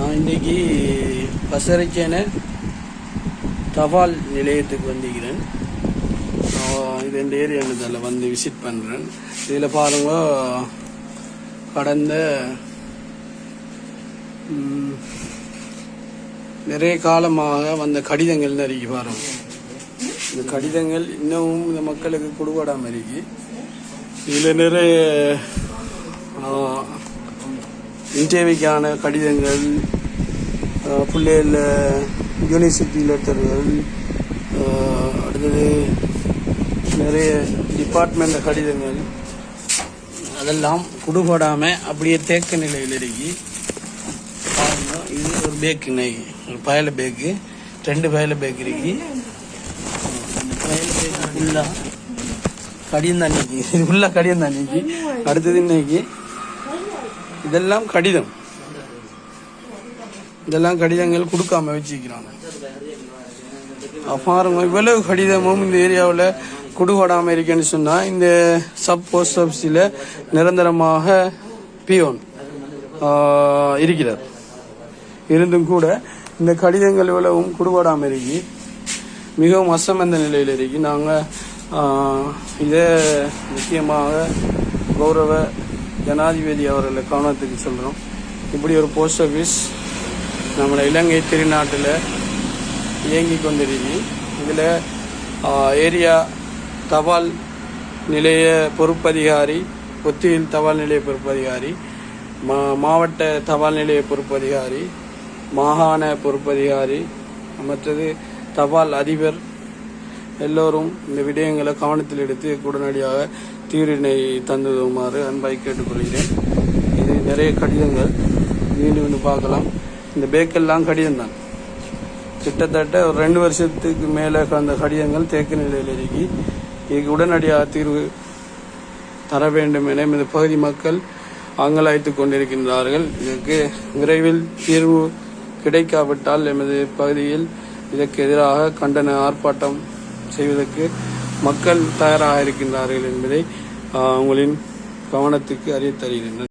நான் இன்றைக்கி பசறைச்சேன தபால் நிலையத்துக்கு வந்திருக்கிறேன். இது இந்த ஏரியாவில் வந்து விசிட் பண்ணுறேன். இதில் பாருங்க, கடந்த நிறைய காலமாக வந்த கடிதங்கள் நிறைய பாருங்க. இந்த கடிதங்கள் இன்னமும் இந்த மக்களுக்கு கொடுபடாமல் இருக்கு. இதில் நிறைய இன்டர்வியூக்கான கடிதங்கள், பிள்ளைகள் யூனிவர்சிட்டி லெட்டர்கள், அடுத்தது நிறைய டிபார்ட்மெண்ட் கடிதங்கள், அதெல்லாம் கொடுபடாமல் அப்படியே தேக்க நிலையில் இருக்கு. இது ஒரு பேக்கு நெய், ஒரு பயல பேக்கு, 2 பயல பேக் இருக்கு. இந்த பயல பேக்கு ஃபுல்லாக கடிதம் தான் நிற்கி, இது ஃபுல்லாக கடிதம் தான் நிற்கி. அடுத்தது இன்னைக்கு இதெல்லாம் கடிதம், இதெல்லாம் கடிதங்கள் கொடுக்காம வச்சுக்கிறாங்க. பாருங்க, இவ்வளவு கடிதமும் இந்த ஏரியாவில் கொடுபடாமல் இருக்கேன்னு சொன்னால், இந்த சப் போஸ்ட் ஆஃபீஸில் நிரந்தரமாக பியோன் இருக்கிறார். இருந்தும் கூட இந்த கடிதங்கள் இவ்வளவும் கொடுபடாமல் இருக்கி மிகவும் அசமந்த நிலையில் இருக்கி. நாங்கள் இதை முக்கியமாக கௌரவ ஜனாதிபதி அவர்களை கவனத்துக்கு சொல்கிறோம். இப்படி ஒரு போஸ்ட் ஆஃபீஸ் நம்மளை இலங்கை திருநாட்டில் இயங்கி கொண்டிருக்கு. இதில் ஏரியா தபால் நிலைய பொறுப்பதிகாரி, ஒத்தியில் தபால் நிலைய பொறுப்பதிகாரி, மாவட்ட தபால் நிலைய பொறுப்பதிகாரி, மாகாண பொறுப்பதிகாரி, மற்றது தபால் அதிபர் எல்லோரும் இந்த விடயங்களை கவனத்தில் எடுத்து உடனடியாக தீர்வினை தந்துமாறு அன்பாய் கேட்டுக்கொள்கிறேன். இது நிறைய கடிதங்கள் மீண்டும் பார்க்கலாம். இந்த பேக்கெல்லாம் கடிதம் தான். கிட்டத்தட்ட ஒரு 2 வருஷத்துக்கு மேலே அந்த கடிதங்கள் தேக்க நிலையில் இருக்கி. இதுக்கு உடனடியாக தீர்வு தர வேண்டும் என இந்த பகுதி மக்கள் அங்கலாய்த்து கொண்டிருக்கின்றார்கள். இதற்கு விரைவில் தீர்வு கிடைக்காவிட்டால் எமது பகுதியில் இதற்கு எதிராக கண்டன ஆர்ப்பாட்டம் செய்வதற்கு மக்கள் தயாராக இருக்கின்றார்கள் என்பதை உங்களின் கவனத்துக்கு அறிய தருகிறேன்.